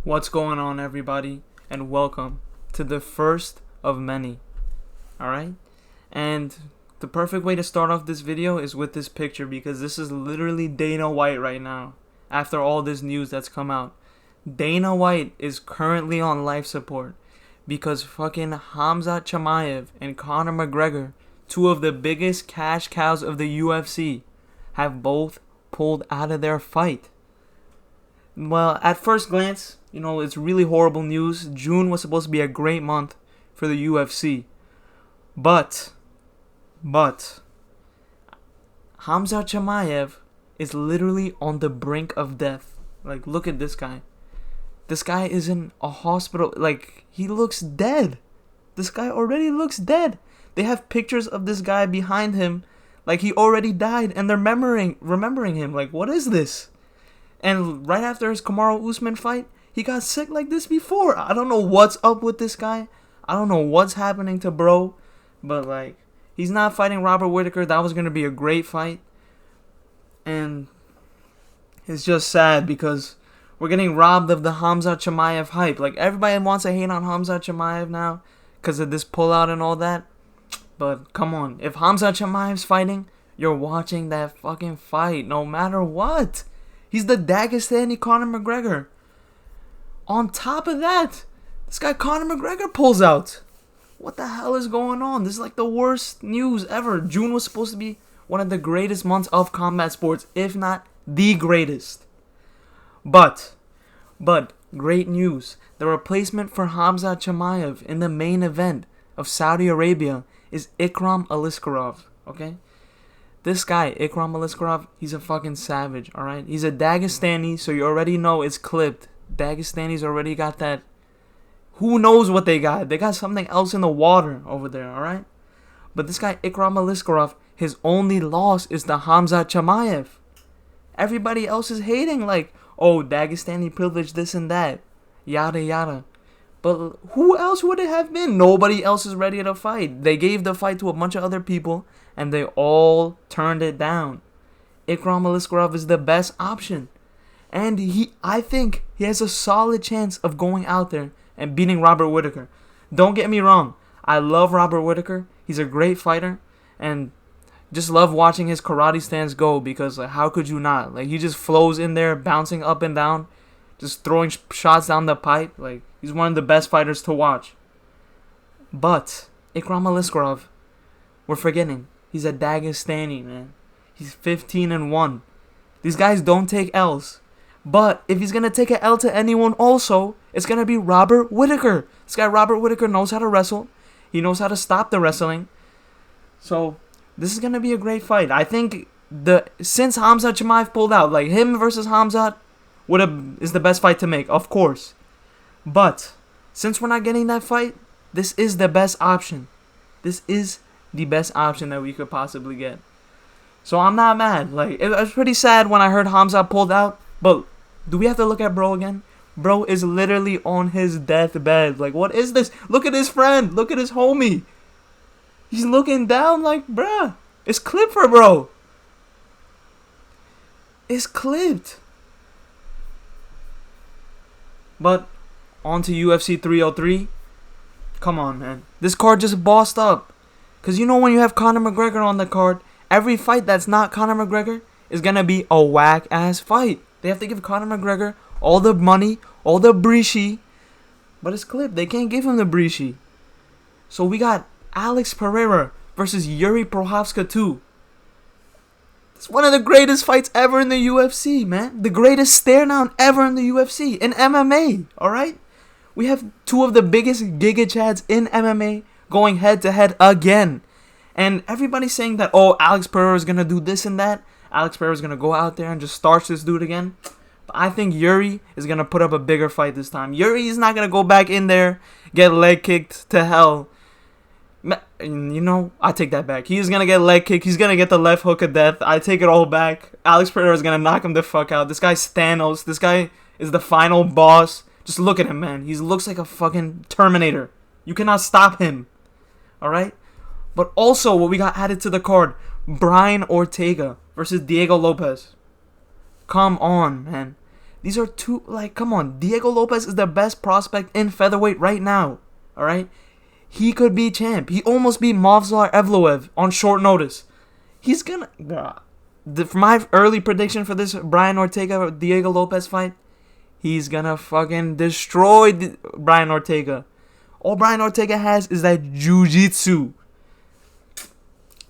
What's going on, everybody, and welcome to the first of many. Alright? And the perfect way to start off this video is with this picture, because this is literally Dana White right now, after all this news that's come out. Dana White is currently on life support because fucking Khamzat Chimaev and Conor McGregor, two of the biggest cash cows of the UFC, have both pulled out of their fight. Well, at first glance, it's really horrible news. June was supposed to be a great month for the UFC. But, Khamzat Chimaev is literally on the brink of death. Like, look at this guy. This guy is in a hospital. Like, he looks dead. This guy already looks dead. They have pictures of this guy behind him like he already died, and they're remembering him. Like, what is this? And right after his Kamaru Usman fight, he got sick like this before. I don't know what's up with this guy. I don't know what's happening to bro. But, like, he's not fighting Robert Whittaker. That was going to be a great fight. And it's just sad because we're getting robbed of the Khamzat Chimaev hype. Like, everybody wants to hate on Khamzat Chimaev now because of this pullout and all that. But, come on. If Khamzat Chimaev's fighting, you're watching that fucking fight no matter what. He's the Dagestani Conor McGregor. On top of that, this guy Conor McGregor pulls out. What the hell is going on? This is like the worst news ever. June was supposed to be one of the greatest months of combat sports, if not the greatest. But, great news. The replacement for Khamzat Chimaev in the main event of Saudi Arabia is Ikram Aliskerov, okay? This guy, Ikram Aliskerov, he's a fucking savage, alright? He's a Dagestani, so you already know it's clipped. Dagestani's already got that. Who knows what they got? They got something else in the water over there, alright? But this guy, Ikram Aliskerov, his only loss is the Khamzat Chimaev. Everybody else is hating, like, oh, Dagestani privilege, this and that. Yada, yada. But who else would it have been? Nobody else is ready to fight. They gave the fight to a bunch of other people, and they all turned it down. Ikram Aliskerov is the best option. And I think he has a solid chance of going out there and beating Robert Whittaker. Don't get me wrong. I love Robert Whittaker. He's a great fighter. And just love watching his karate stance go, because, like, how could you not? Like, he just flows in there, bouncing up and down, just throwing shots down the pipe. Like, he's one of the best fighters to watch. But Ikram Aliskerov, we're forgetting. He's a Dagestani, man. He's 15-1. These guys don't take L's. But if he's going to take an L to anyone also, it's going to be Robert Whittaker. This guy Robert Whittaker knows how to wrestle. He knows how to stop the wrestling. So this is going to be a great fight. I think since Khamzat Chimaev pulled out, like, him versus Khamzat is the best fight to make, of course. But since we're not getting that fight, this is the best option. This is the best option that we could possibly get. So I'm not mad. Like, it was pretty sad when I heard Khamzat pulled out. But do we have to look at bro again? Bro is literally on his deathbed. Like, what is this? Look at his friend. Look at his homie. He's looking down like, bruh, it's clipped for bro. It's clipped. But on to UFC 303. Come on, man. This card just bossed up. Because when you have Conor McGregor on the card, every fight that's not Conor McGregor is going to be a whack-ass fight. They have to give Conor McGregor all the money, all the brishy. But it's clipped. They can't give him the brishy. So we got Alex Pereira versus Yuri Prochazka 2. It's one of the greatest fights ever in the UFC, man. The greatest stare down ever in the UFC. In MMA, alright? We have two of the biggest Giga Chads in MMA going head to head again. And everybody's saying that, oh, Alex Pereira is going to do this and that. Alex Pereira is going to go out there and just starch this dude again. But I think Yuri is going to put up a bigger fight this time. Yuri is not going to go back in there, get leg kicked to hell. I take that back. He's going to get leg kicked. He's going to get the left hook of death. I take it all back. Alex Pereira is going to knock him the fuck out. This guy's Thanos. This guy is the final boss. Just look at him, man. He looks like a fucking Terminator. You cannot stop him. Alright? But also, what we got added to the card, Brian Ortega versus Diego Lopez. Come on, man. These are two, like, come on. Diego Lopez is the best prospect in featherweight right now. All right? He could be champ. He almost beat Movsar Evloev on short notice. He's gonna... For my early prediction for this Brian Ortega-Diego Lopez fight, he's gonna fucking destroy Brian Ortega. All Brian Ortega has is that jiu-jitsu.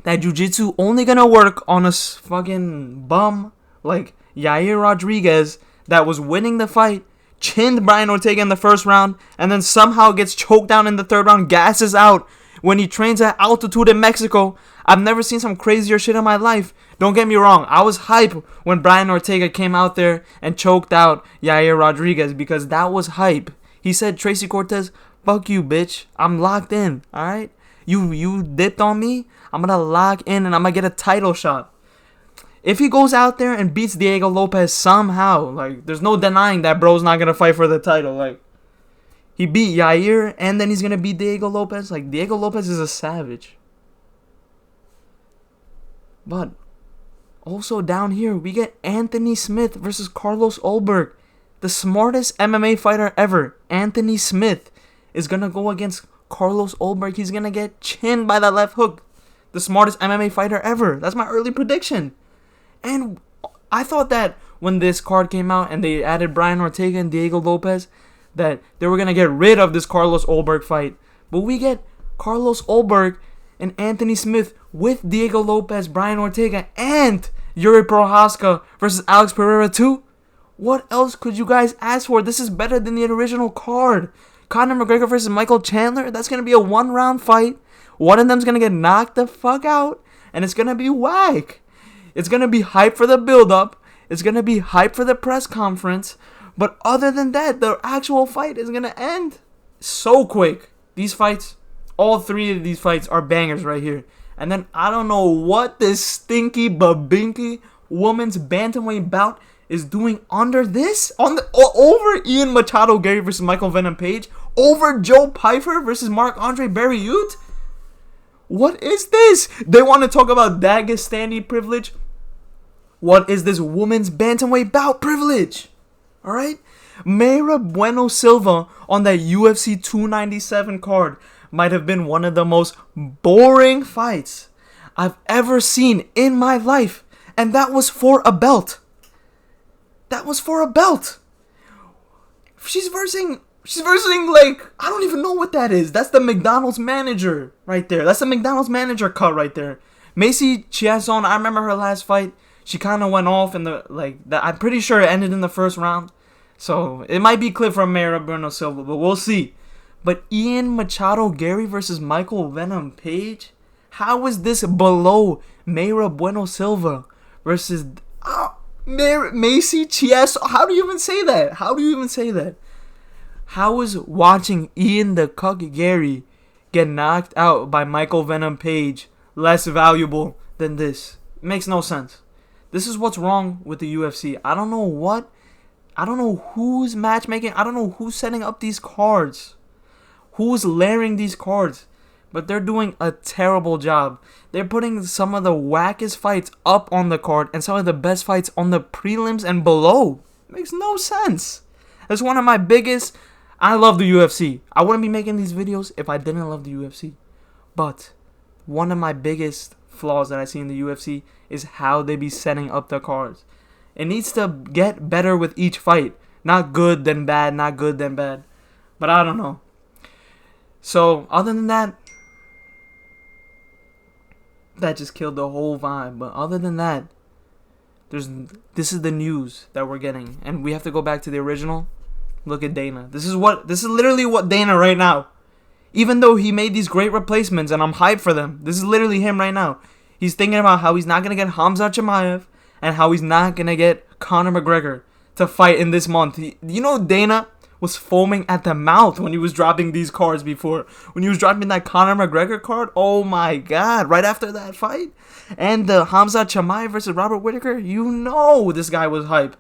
That jiu-jitsu only gonna work on a fucking bum like Yair Rodriguez that was winning the fight, chinned Brian Ortega in the first round, and then somehow gets choked down in the third round, gasses out when he trains at altitude in Mexico. I've never seen some crazier shit in my life. Don't get me wrong, I was hype when Brian Ortega came out there and choked out Yair Rodriguez because that was hype. He said, Tracy Cortez, fuck you, bitch. I'm locked in, alright? You dipped on me, I'm gonna lock in and I'm gonna get a title shot. If he goes out there and beats Diego Lopez somehow, like, there's no denying that bro's not gonna fight for the title. Like, he beat Yair and then he's gonna beat Diego Lopez. Like, Diego Lopez is a savage. But also down here, we get Anthony Smith versus Carlos Ulberg. The smartest MMA fighter ever, Anthony Smith, is gonna go against Carlos Ulberg. He's gonna get chinned by that left hook. The smartest MMA fighter ever. That's my early prediction. And I thought that when this card came out and they added Brian Ortega and Diego Lopez, that they were gonna get rid of this Carlos Ulberg fight. But we get Carlos Ulberg and Anthony Smith with Diego Lopez, Brian Ortega, and Yuri Prochazka versus Alex Pereira too. What else could you guys ask for? This is better than the original card. Conor McGregor versus Michael Chandler. That's going to be a 1-round fight. One of them's going to get knocked the fuck out. And it's going to be whack. It's going to be hype for the build-up. It's going to be hype for the press conference. But other than that, the actual fight is going to end so quick. These fights, all three of these fights are bangers right here. And then I don't know what this stinky babinky woman's bantamweight bout is doing under this, over Ian Machado Gary versus Michael Venom Page, over Joe Pyfer versus Marc-Andre Barriault. What is this? They want to talk about Dagestani privilege. What is this woman's bantamweight bout privilege? All right, Mayra Bueno Silva on that UFC 297 card might have been one of the most boring fights I've ever seen in my life, and that was for a belt. That was for a belt. She's versing like, I don't even know what that is. That's the McDonald's manager right there. That's the McDonald's manager cut right there. Macy Chiasson, I remember her last fight. She kind of went off in I'm pretty sure it ended in the first round. So it might be clip from Mayra Bueno Silva, but we'll see. But Ian Machado Gary versus Michael Venom Page? How is this below Mayra Bueno Silva versus Macy Chiasson? How do you even say that? How is watching Ian the Cuck Gary get knocked out by Michael Venom Page less valuable than this? It makes no sense. This is what's wrong with the UFC. I don't know who's matchmaking. I don't know who's setting up these cards. Who's layering these cards. But they're doing a terrible job. They're putting some of the wackest fights up on the card and some of the best fights on the prelims and below. It makes no sense. That's one of my biggest... I love the UFC. I wouldn't be making these videos if I didn't love the UFC. But one of my biggest flaws that I see in the UFC is how they be setting up the cards. It needs to get better with each fight. Not good then bad, not good then bad. But I don't know. So, other than that, that just killed the whole vibe. But other than that, this is the news that we're getting. And we have to go back to the original. Look at Dana. This is literally what Dana right now. Even though he made these great replacements and I'm hyped for them. This is literally him right now. He's thinking about how he's not going to get Khamzat Chimaev and how he's not going to get Conor McGregor to fight in this month. You know, Dana was foaming at the mouth when he was dropping these cards before. When he was dropping that Conor McGregor card, oh my god, right after that fight. And the Khamzat Chimaev versus Robert Whittaker, you know this guy was hype.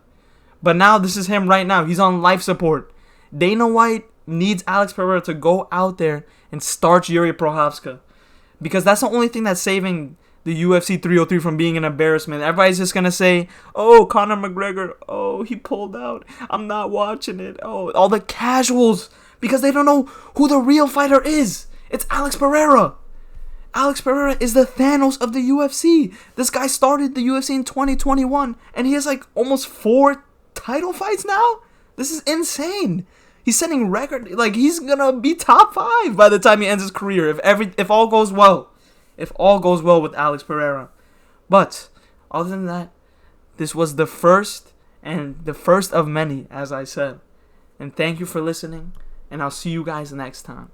But now this is him right now. He's on life support. Dana White needs Alex Pereira to go out there and starch Yuri Prochazka. Because that's the only thing that's saving the UFC 303 from being an embarrassment. Everybody's just gonna say, oh, Conor McGregor, oh, he pulled out, I'm not watching it. Oh, all the casuals, because they don't know who the real fighter is. It's Alex Pereira. Alex Pereira is the Thanos of the UFC. This guy started the UFC in 2021, and he has like almost 4 title fights now. This is insane. He's setting record, like he's gonna be top 5 by the time he ends his career if all goes well. If all goes well with Alex Pereira. But other than that, this was the first of many, as I said. And thank you for listening, and I'll see you guys next time.